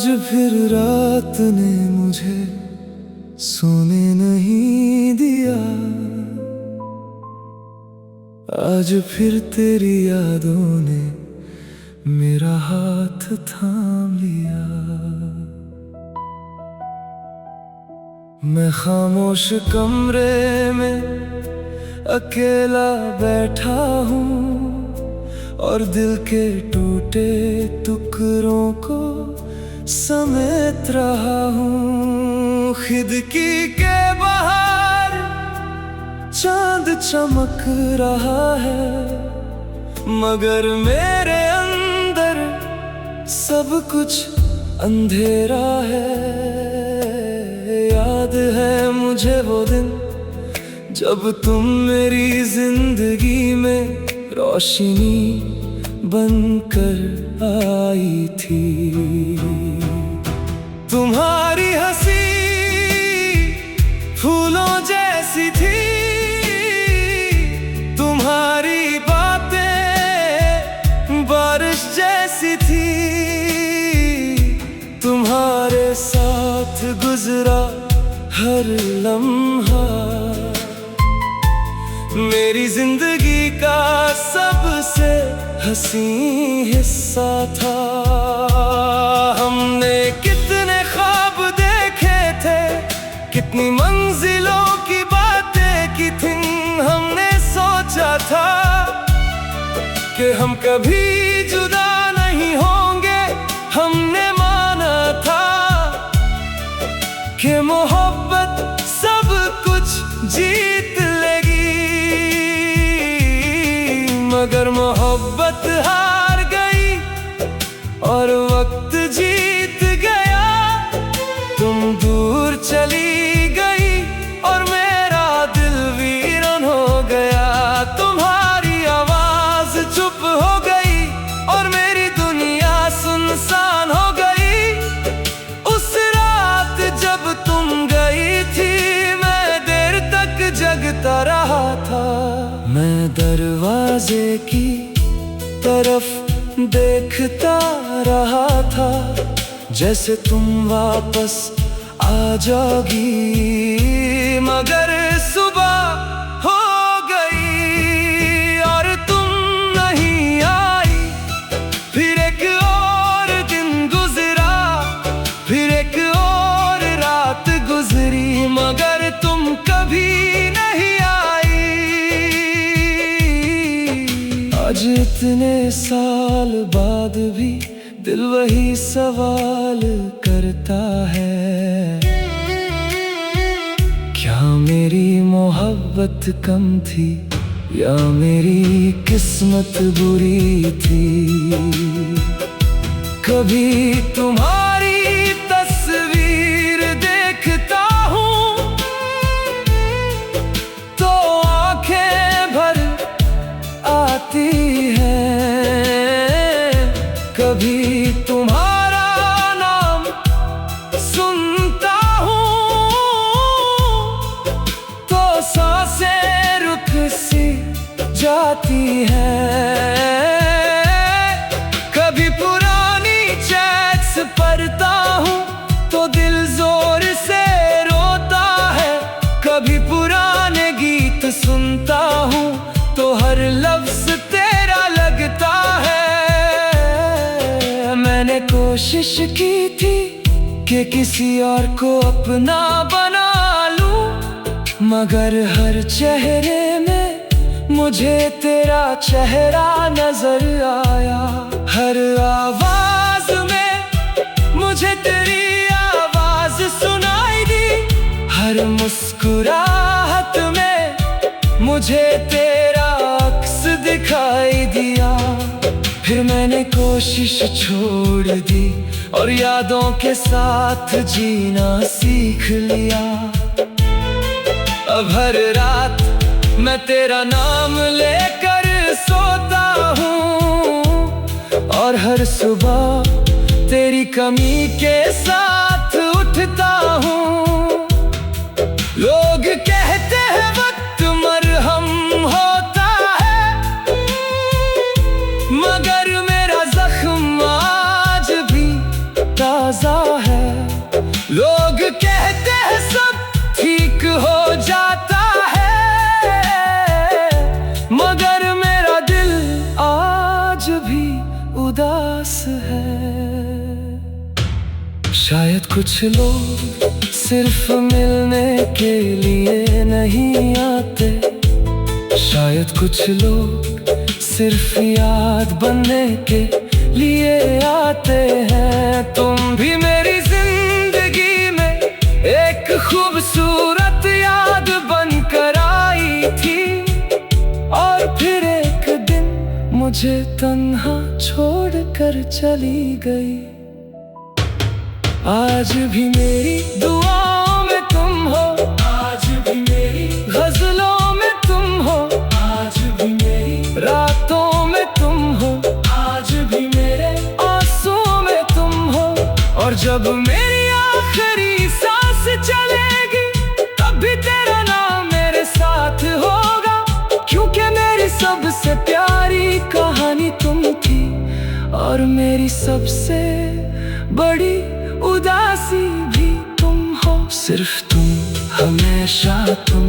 आज फिर रात ने मुझे सोने नहीं दिया। आज फिर तेरी यादों ने मेरा हाथ थाम लिया। मैं खामोश कमरे में अकेला बैठा हूँ और दिल के टूटे टुकड़ों को समेट रहा हूँ। खिड़की के बाहर चांद चमक रहा है, मगर मेरे अंदर सब कुछ अंधेरा है। याद है मुझे वो दिन जब तुम मेरी जिंदगी में रोशनी बनकर आई थी। तुम्हारी हंसी फूलों जैसी थी, तुम्हारी बातें बारिश जैसी थी। तुम्हारे साथ गुजरा हर लम्हा मेरी जिंदगी का सबसे हंसी हिस्सा था। हमने कितने ख्वाब देखे थे, कितनी मंजिलों की बातें की थी। हमने सोचा था कि हम कभी जुदा नहीं होंगे। हमने माना था कि मोहब्बत सब कुछ जीत लेगी, मगर मोहब्बत हार गई और वक्त जीत गया। तुम दूर चली गई और मेरा दिल वीरान हो गया। तुम्हारी आवाज चुप हो गई और मेरी दुनिया सुनसान हो गई। उस रात जब तुम गई थी मैं देर तक जगता रहा था। मैं दरवाजे की तरफ देखता रहा था, जैसे तुम वापस आ जाओगी, मगर सुबह हो गई और तुम नहीं आई। फिर एक और दिन गुजरा, फिर एक और रात गुजरी, मगर तुम कभी नहीं आई। आज इतने साल बाद भी दिल वही सवाल करता है, क्या मेरी मोहब्बत कम थी या मेरी किस्मत बुरी थी। कभी तुम्हारी तस्वीर देखता हूँ तो आंखें भर आती हैं। कभी तुम्हारा नाम सुनता हूँ तो सांसें रुक सी जाती हैं। कभी पुरानी चैट्स पढ़ता हूँ तो दिल जोर से रोता है। कभी पुराने गीत सुनता हूँ तो हर लफ्ज तेरा लगता है। मैंने कोशिश की थी कि किसी और को अपना बना लूं, मगर हर चेहरे में मुझे तेरा चेहरा नजर आया। हर आवाज में मुझे तेरी आवाज सुनाई दी, हर मुस्कुराहट में मुझे तेरा अक्स दिखाई दिया। फिर मैंने कोशिश छोड़ दी और यादों के साथ जीना सीख लिया। अब हर रात मैं तेरा नाम लेकर सोता हूँ और हर सुबह तेरी कमी के साथ उठता हूँ। लोग कहते हैं वक्त मरहम होता है, मगर मेरा जख्म आज भी ताजा उदास है। शायद कुछ लोग सिर्फ मिलने के लिए नहीं आते, शायद कुछ लोग सिर्फ याद बनने के लिए आते हैं। तुम भी मेरी जिंदगी में एक खूबसूरत याद बनकर आई थी, और फिर एक दिन मुझे तन्हा छोड़कर चली गई। आज भी मेरी दुआओं में तुम हो, आज भी मेरी गजलों में तुम हो, आज भी मेरी रातों में तुम हो, आज भी मेरे आंसुओं में तुम हो। और जब मेरी आखिरी सांस चलेगी तब भी तेरा नाम मेरे साथ होगा, क्योंकि मेरी सबसे प्यारी कहानी तुम थी, और मेरी सबसे बड़ी उदासी भी तुम हो। सिर्फ तुम, हमेशा तुम,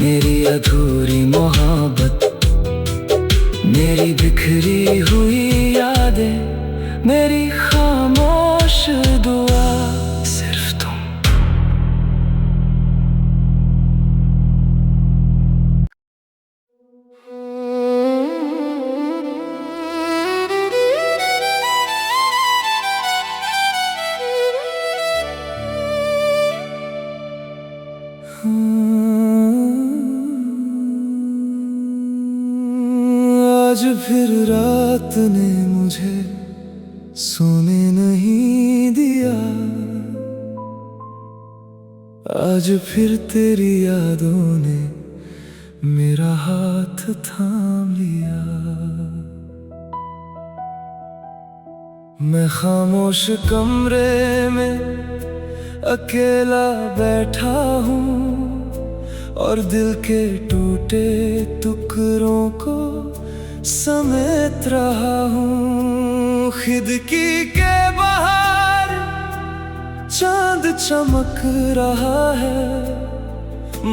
मेरी अधूरी मोहब्बत, मेरी बिखरी हुई यादें, मेरी खामोश दुआ। सिर्फ तुम। आज फिर रात ने मुझे सोने नहीं दिया, आज फिर तेरी यादों ने मेरा हाथ थाम लिया। मैं खामोश कमरे में अकेला बैठा हूँ, और दिल के टूटे टुकड़ों को समेट रहा हूँ। खिड़की के बाहर चांद चमक रहा है,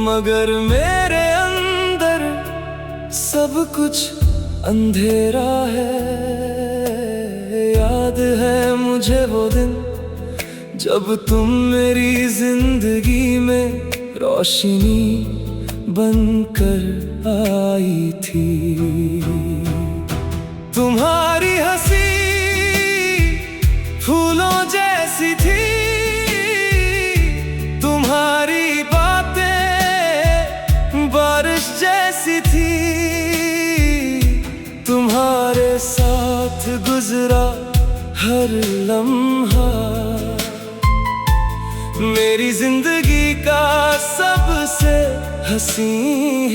मगर मेरे अंदर सब कुछ अंधेरा है। याद है मुझे वो दिन जब तुम मेरी जिंदगी में रोशनी बनकर आई थी। तुम्हारी हंसी फूलों जैसी थी, तुम्हारी बातें बारिश जैसी थी, तुम्हारे साथ गुजरा हर लम्हा मेरी जिंदगी का सबसे हसी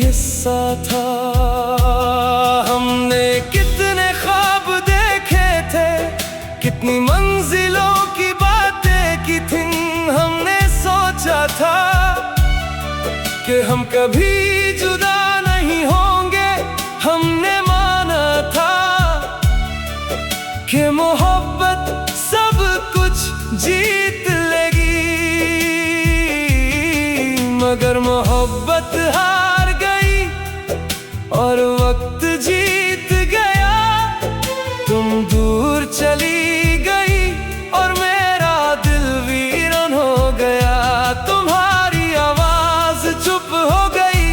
हिस्सा था। हमने कितने ख्वाब देखे थे, कितनी मंजिलों की बातें की थी। हमने सोचा था कि हम कभी जुदा नहीं होंगे, हमने माना था कि मोहब्बत सब कुछ जीत लेगी, मगर मोहब्बत हार गई और वक्त जीत गया। तुम दूर चली गई और मेरा दिल वीरान हो गया। तुम्हारी आवाज चुप हो गई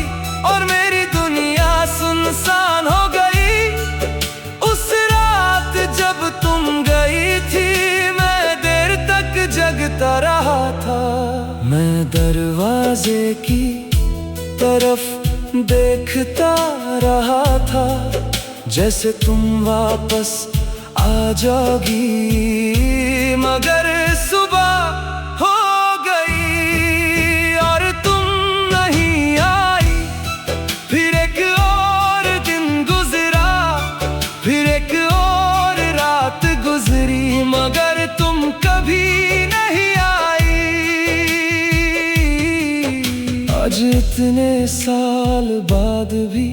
और मेरी दुनिया सुनसान हो गई। उस रात जब तुम गई थी, मैं देर तक जगता रहा था। मैं दरवाजे की तरफ देखता रहा था, जैसे तुम वापस आ जाओगी, मगर सुबह हो गई और तुम नहीं आई। फिर एक और दिन गुजरा, फिर एक और रात गुजरी, मगर तुम कभी नहीं आई। आज इतने साल बाद भी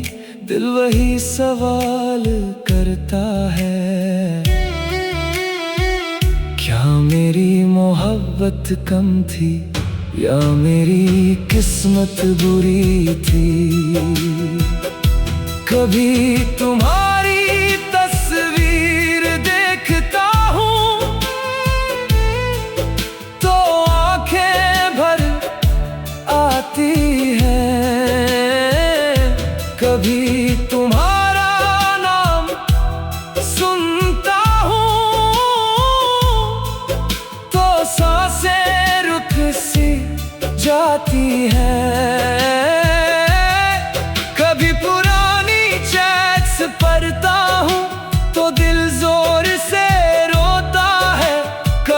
दिल वही सवाल करता है, क्या मेरी मोहब्बत कम थी या मेरी किस्मत बुरी थी। कभी तुम्हारी तस्वीर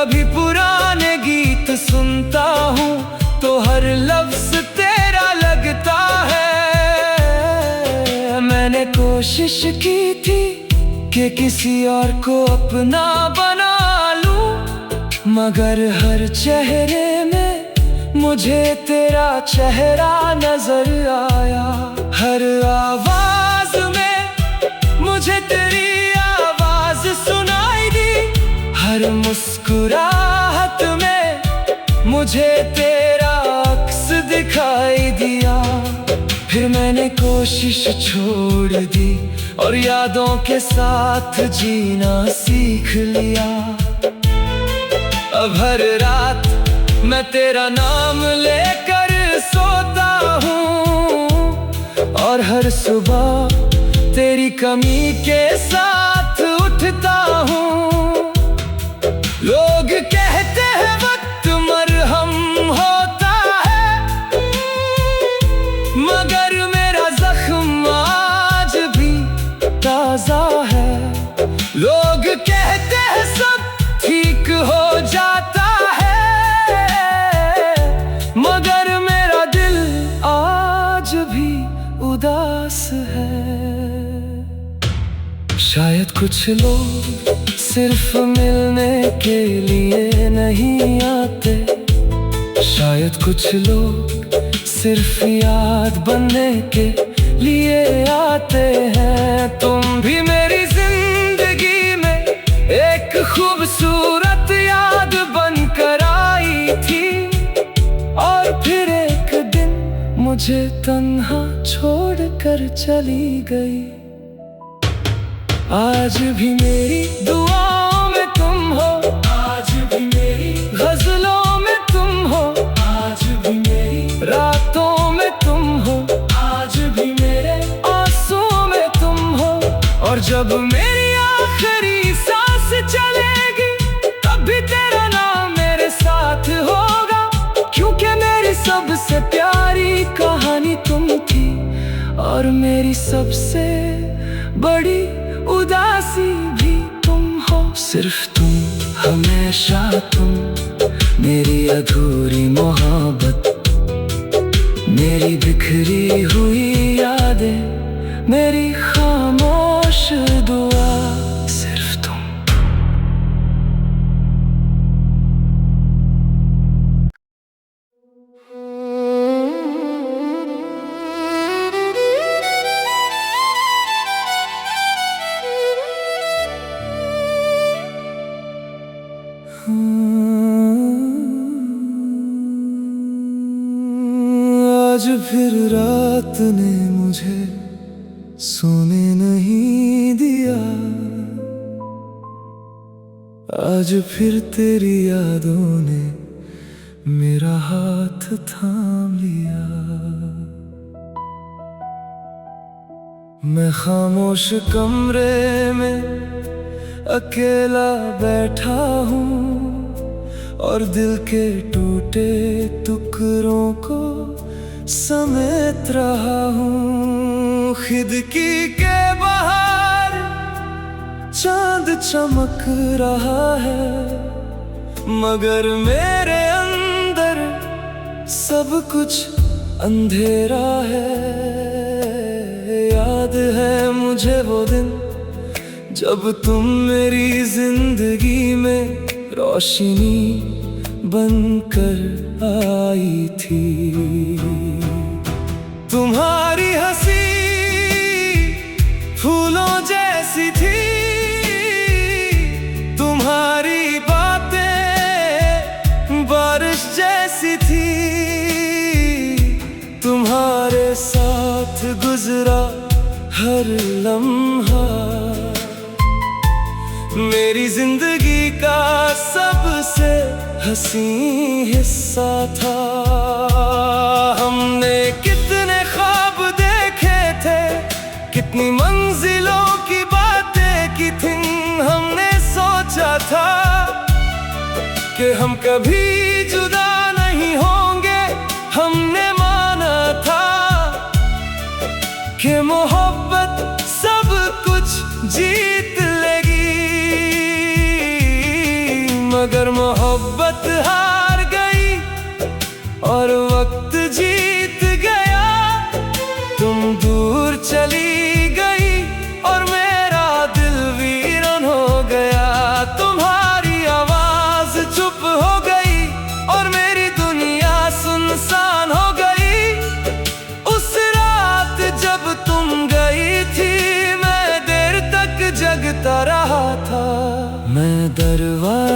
कभी पुराने गीत सुनता हूँ तो हर लफ्ज तेरा लगता है। मैंने कोशिश की थी कि किसी और को अपना बना लूं, मगर हर चेहरे में मुझे तेरा चेहरा नजर आया। हर आवाज में मुझे तेरी आवाज सुनाई दी, हर मुस्कुराहट में मुझे तेरा अक्स दिखाई दिया। फिर मैंने कोशिश छोड़ दी और यादों के साथ जीना सीख लिया। अब हर रात मैं तेरा नाम लेकर सोता हूँ और हर सुबह तेरी कमी के साथ उठता हूँ। लोग कहते हैं वक्त मरहम होता है, मगर मेरा जख्म आज भी ताजा है। लोग कहते हैं सब ठीक हो जाता है, मगर मेरा दिल आज भी उदास है। शायद कुछ लोग सिर्फ मिलने के लिए नहीं आते, शायद कुछ लोग सिर्फ याद बनने के लिए आते हैं। तुम भी मेरी जिंदगी में एक खूबसूरत याद बनकर आई थी, और फिर एक दिन मुझे तन्हा छोड़कर चली गई। आज भी मेरी दुआओं में तुम हो, आज भी मेरी गजलों में तुम हो, आज भी मेरी रातों में तुम हो, आज भी मेरे आंसुओं में तुम हो। और जब मेरी आखिरी सांस चलेगी तब भी तेरा नाम मेरे साथ होगा, क्योंकि मेरी सबसे प्यारी कहानी तुम थी और मेरी सबसे बड़ी उदासी भी तुम हो। सिर्फ तुम, हमेशा तुम, मेरी अधूरी मोहब्बत, मेरी बिखरी हुई यादें, मेरी खामोश दुआ। सिर्फ तुम। आज फिर रात ने मुझे सोने नहीं दिया, आज फिर तेरी यादों ने मेरा हाथ थाम लिया। मैं खामोश कमरे में अकेला बैठा हूँ और दिल के टूटे टुकड़ों को समेट रहा हूँ। खिड़की के बाहर चांद चमक रहा है, मगर मेरे अंदर सब कुछ अंधेरा है। याद है मुझे वो दिन जब तुम मेरी जिंदगी में रोशनी बनकर आई थी। तुम्हारी हंसी फूलों जैसी थी, तुम्हारी बातें बारिश जैसी थी। तुम्हारे साथ गुजरा हर लम्हा मेरी जिंदगी का सबसे हंसी हिस्सा था। हमने कितने ख्वाब देखे थे, कितनी मंजिलों की बातें की थी। हमने सोचा था कि हम कभी जुदा नहीं होंगे। हमने माना था कि मोहब्बत सब कुछ जीत लेगी, मगर मोहब्बत हार गई और वक्त जीत गया। तुम दूर चली गई और मेरा दिल वीरान हो गया। तुम्हारी आवाज चुप हो गई और मेरी दुनिया सुनसान हो गई। उस रात जब तुम गई थी मैं देर तक जगता रहा था। मैं दरवाजा